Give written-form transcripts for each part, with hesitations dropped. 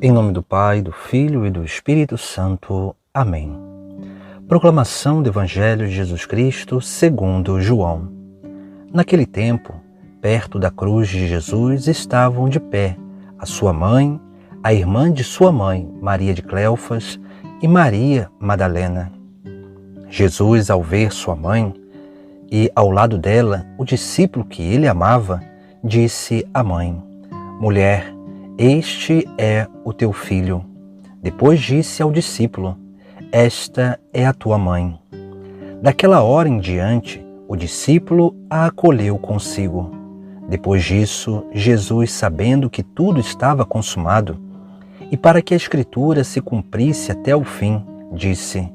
Em nome do Pai, do Filho e do Espírito Santo. Amém. Proclamação do Evangelho de Jesus Cristo segundo João. Naquele tempo, perto da cruz de Jesus estavam de pé a sua mãe, a irmã de sua mãe, Maria de Cleofas, e Maria Madalena. Jesus, ao ver sua mãe e ao lado dela o discípulo que ele amava, disse à mãe: Mulher, este é o teu filho. Depois disse ao discípulo: Esta é a tua mãe. Daquela hora em diante, o discípulo a acolheu consigo. Depois disso, Jesus, sabendo que tudo estava consumado, e para que a Escritura se cumprisse até o fim, disse: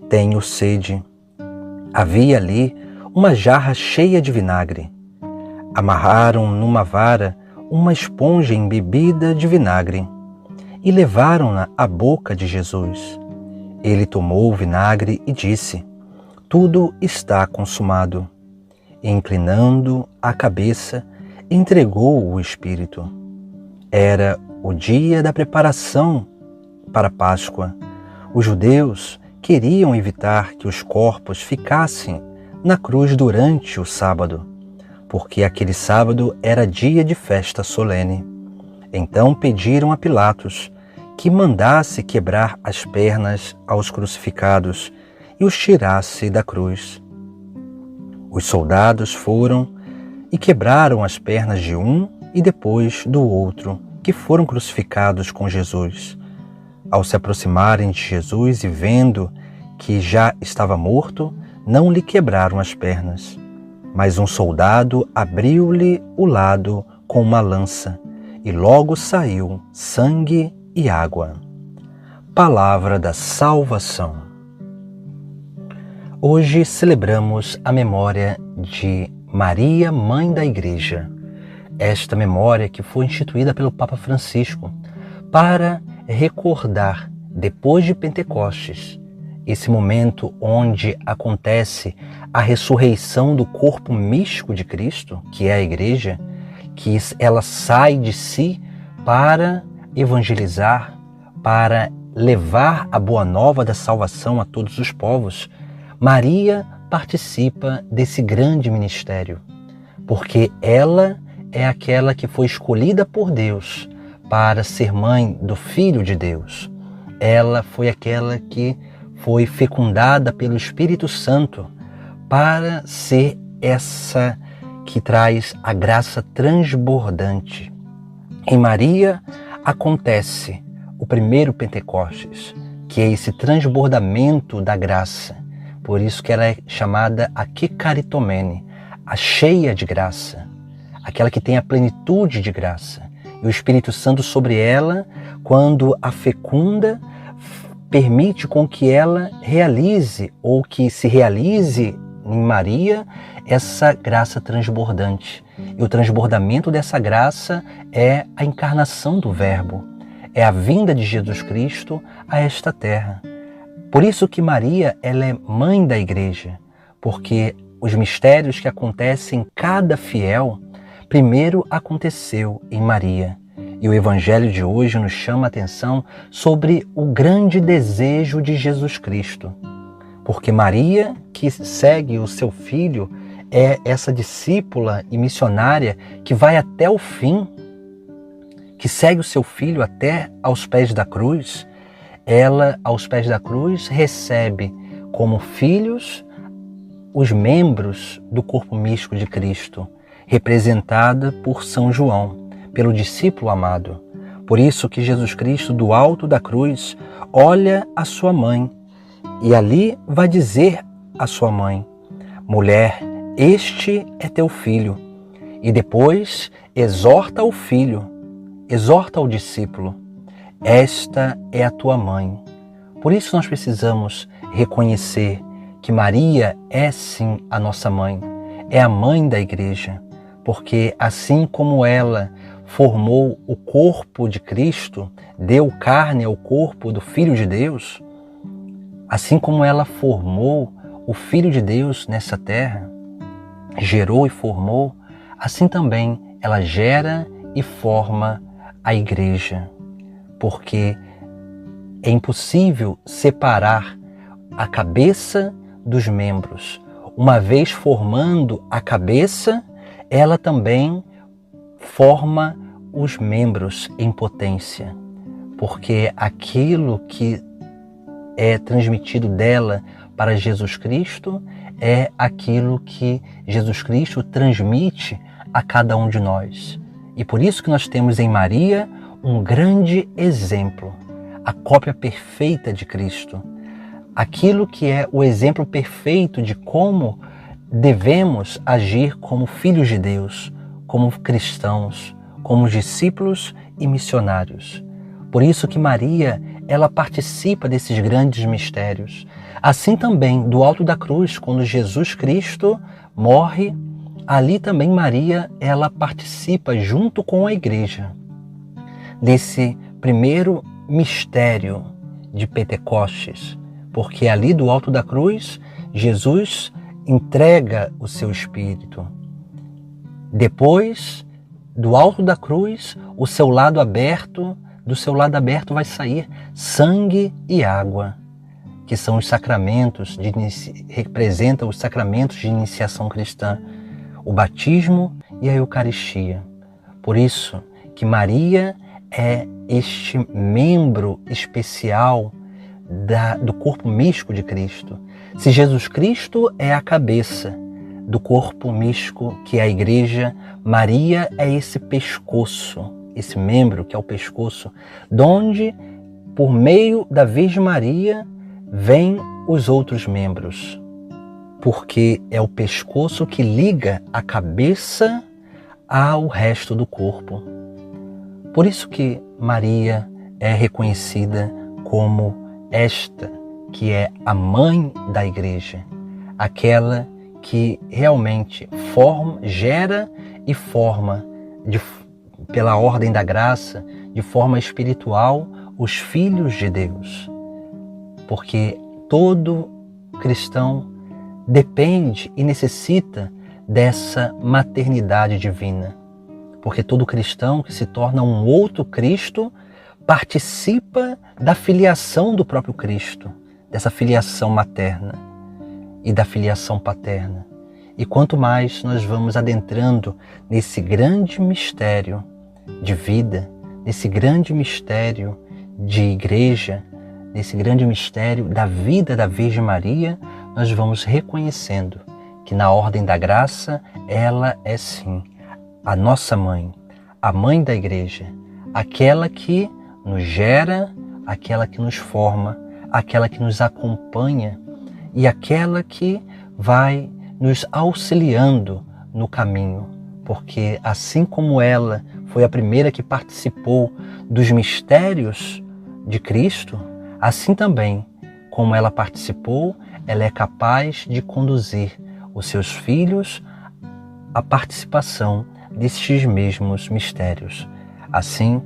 Tenho sede. Havia ali uma jarra cheia de vinagre. Amarraram numa vara uma esponja embebida de vinagre e levaram-na à boca de Jesus. Ele tomou o vinagre e disse: Tudo está consumado. E, inclinando a cabeça, entregou o Espírito. Era o dia da preparação para a Páscoa. Os judeus queriam evitar que os corpos ficassem na cruz durante o sábado, porque aquele sábado era dia de festa solene. Então pediram a Pilatos que mandasse quebrar as pernas aos crucificados e os tirasse da cruz. Os soldados foram e quebraram as pernas de um e depois do outro, que foram crucificados com Jesus. Ao se aproximarem de Jesus e vendo que já estava morto, não lhe quebraram as pernas. Mas um soldado abriu-lhe o lado com uma lança, e logo saiu sangue e água. Palavra da salvação. Hoje celebramos a memória de Maria, Mãe da Igreja. Esta memória que foi instituída pelo Papa Francisco para recordar, depois de Pentecostes, esse momento onde acontece a ressurreição do corpo místico de Cristo, que é a Igreja, que ela sai de si para evangelizar, para levar a boa nova da salvação a todos os povos. Maria participa desse grande ministério, porque ela é aquela que foi escolhida por Deus para ser mãe do Filho de Deus. Ela foi aquela que foi fecundada pelo Espírito Santo para ser essa que traz a graça transbordante. Em Maria acontece o primeiro Pentecostes, que é esse transbordamento da graça. Por isso que ela é chamada a Kekaritomene, a cheia de graça, aquela que tem a plenitude de graça. E o Espírito Santo sobre ela, quando a fecunda, permite com que ela realize, ou que se realize em Maria, essa graça transbordante. E o transbordamento dessa graça é a encarnação do Verbo, é a vinda de Jesus Cristo a esta terra. Por isso que Maria, ela é mãe da Igreja, porque os mistérios que acontecem em cada fiel, primeiro aconteceu em Maria. E o Evangelho de hoje nos chama a atenção sobre o grande desejo de Jesus Cristo. Porque Maria, que segue o seu filho, é essa discípula e missionária que vai até o fim, que segue o seu filho até aos pés da cruz. Ela, aos pés da cruz, recebe como filhos os membros do corpo místico de Cristo, representada por São João, pelo discípulo amado. Por isso que Jesus Cristo, do alto da cruz, olha a sua mãe e ali vai dizer à sua mãe: Mulher, este é teu filho. E depois exorta o filho, exorta o discípulo: Esta é a tua mãe. Por isso nós precisamos reconhecer que Maria é sim a nossa mãe, é a mãe da Igreja, porque assim como ela formou o corpo de Cristo, deu carne ao corpo do Filho de Deus, assim como ela formou o Filho de Deus nessa terra, gerou e formou, assim também ela gera e forma a Igreja. porque é impossível separar a cabeça dos membros. Uma vez formando a cabeça, ela também forma os membros em potência, porque aquilo que é transmitido dela para Jesus Cristo é aquilo que Jesus Cristo transmite a cada um de nós. E por isso que nós temos em Maria um grande exemplo, a cópia perfeita de Cristo. Aquilo que é o exemplo perfeito de como devemos agir como filhos de Deus, como cristãos, como discípulos e missionários. Por isso que Maria, ela participa desses grandes mistérios. Assim também, do alto da cruz, quando Jesus Cristo morre, ali também Maria, ela participa junto com a igreja desse primeiro mistério de Pentecostes, porque ali do alto da cruz, Jesus entrega o seu Espírito. Depois, do alto da cruz, do seu lado aberto vai sair sangue e água, que são os sacramentos, representam os sacramentos de iniciação cristã, o batismo e a Eucaristia. Por isso que Maria é este membro especial do corpo místico de Cristo. Se Jesus Cristo é a cabeça do corpo místico, que é a igreja, Maria é esse pescoço, esse membro que é o pescoço, donde, por meio da Virgem Maria, vêm os outros membros, porque é o pescoço que liga a cabeça ao resto do corpo. Por isso que Maria é reconhecida como esta, que é a mãe da igreja, aquela que realmente gera e forma, pela ordem da graça, de forma espiritual, os filhos de Deus. Porque todo cristão depende e necessita dessa maternidade divina. Porque todo cristão que se torna um outro Cristo participa da filiação do próprio Cristo, dessa filiação materna e da filiação paterna. E quanto mais nós vamos adentrando nesse grande mistério de vida, nesse grande mistério de igreja, nesse grande mistério da vida da Virgem Maria, nós vamos reconhecendo que na ordem da graça ela é sim a nossa mãe, a mãe da igreja, aquela que nos gera, aquela que nos forma, aquela que nos acompanha e aquela que vai nos auxiliando no caminho, porque assim como ela foi a primeira que participou dos mistérios de Cristo, assim também como ela participou, ela é capaz de conduzir os seus filhos à participação destes mesmos mistérios. Assim,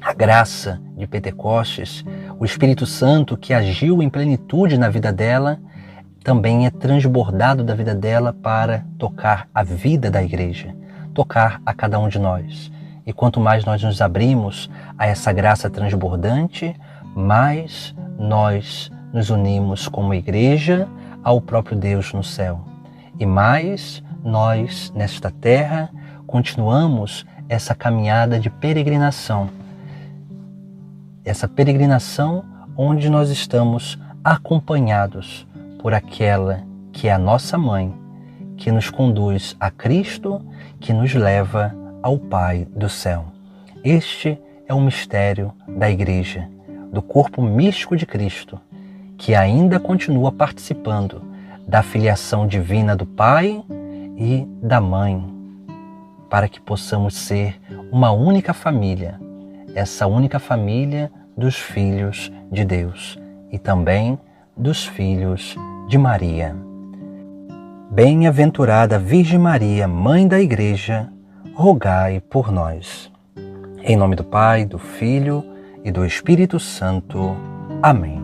a graça de Pentecostes, o Espírito Santo que agiu em plenitude na vida dela, também é transbordado da vida dela para tocar a vida da igreja, tocar a cada um de nós. E quanto mais nós nos abrimos a essa graça transbordante, mais nós nos unimos como igreja ao próprio Deus no céu. E mais nós, nesta terra, continuamos essa caminhada de peregrinação. Essa peregrinação onde nós estamos acompanhados por aquela que é a nossa mãe, que nos conduz a Cristo, que nos leva ao Pai do céu. Este é o mistério da igreja, do corpo místico de Cristo, que ainda continua participando da filiação divina do Pai e da Mãe, para que possamos ser uma única família, essa única família dos filhos de Deus e também dos filhos de Maria. Bem-aventurada Virgem Maria, Mãe da Igreja, rogai por nós. Em nome do Pai, do Filho e do Espírito Santo. Amém.